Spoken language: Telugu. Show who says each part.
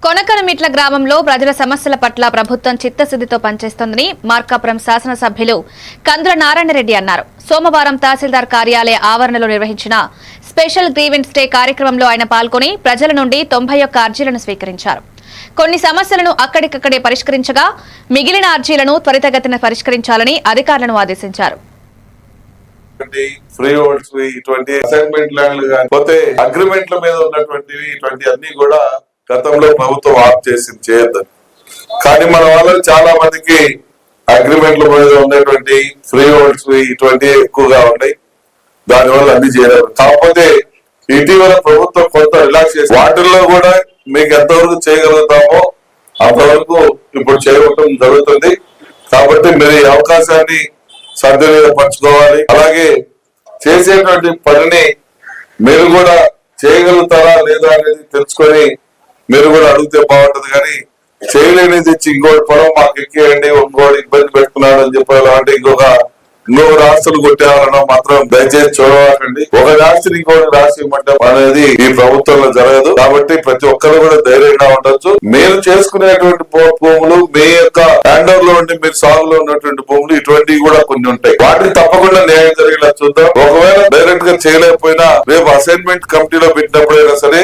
Speaker 1: కొనకనమిట్ల గ్రామంలో ప్రజల సమస్యల పట్ల ప్రభుత్వం చిత్తశుద్ధితో పనిచేస్తోందని మార్కాపురం శాసనసభ్యులు కందుల నారాయణరెడ్డి అన్నారు. సోమవారం తహసీల్దార్ కార్యాలయ ఆవరణలో నిర్వహించిన స్పెషల్ గ్రీవెన్స్ డే కార్యక్రమంలో ఆయన పాల్గొని ప్రజల నుండి 91 అర్జీలను స్వీకరించారు. కొన్ని సమస్యలను అక్కడికక్కడే పరిష్కరించగా మిగిలిన అర్జీలను త్వరితగతిన పరిష్కరించాలని అధికారులను ఆదేశించారు.
Speaker 2: ఫ్రీ హోల్డ్స్ ఇటువంటి అసైన్మెంట్ ల్యాండ్లు పోతే అగ్రిమెంట్ల మీద ఉన్నటువంటివి ఇటువంటి అన్ని కూడా గతంలో ప్రభుత్వం ఆఫ్ చేసింది చేయొద్దని. కానీ మన వాళ్ళని చాలా మందికి అగ్రిమెంట్ల మీద ఉన్నటువంటి ఫ్రీ హోల్డ్స్ ఇటువంటి ఎక్కువగా ఉన్నాయి. దానివల్ల అన్ని చేయలేదు. కాకపోతే ఇటీవల ప్రభుత్వం కొంత రిలాక్స్ చేసి వాటిల్లో కూడా మీకు ఎంతవరకు చేయగలుగుతామో అంతవరకు ఇప్పుడు చేయడం జరుగుతుంది. కాబట్టి మీరు ఈ అవకాశాన్ని సద్వినియోగపరచుకోవాలి. అలాగే చేసేటువంటి పనిని మీరు కూడా చేయగలుగుతారా లేదా అనేది తెలుసుకొని మీరు కూడా అడిగితే బాగుంటది. కానీ చేయలేనిది ఇచ్చి ఇంకోటి పొలం మాకు ఎక్కేయండి, ఇంకోటి ఇబ్బంది పెట్టుకున్నాడు అని చెప్పాలంటే ఇంకొక ఆస్తులు కొట్టేవాలన్నా మాత్రం దయచేసి చూడవాకండి. ఒక రాష్ట్రం ఇంకోటి రాసి ఇవ్వమంటాం అనేది ఈ ప్రభుత్వంలో జరగదు. కాబట్టి ప్రతి ఒక్కరు కూడా ధైర్యంగా ఉండొచ్చు. మీరు చేసుకునేటువంటి భూములు మీ యొక్క హ్యాండ్ ఓవర్ లో ఉండి మీరు సాగులో ఉన్నటువంటి భూములు ఇటువంటివి కూడా కొన్ని ఉంటాయి. వాటికి తప్పకుండా న్యాయం జరిగేలా చూద్దాం. ఒకవేళ డైరెక్ట్ గా చేయలేకపోయినా రేపు అసైన్మెంట్ కమిటీలో పెట్టినప్పుడైనా సరే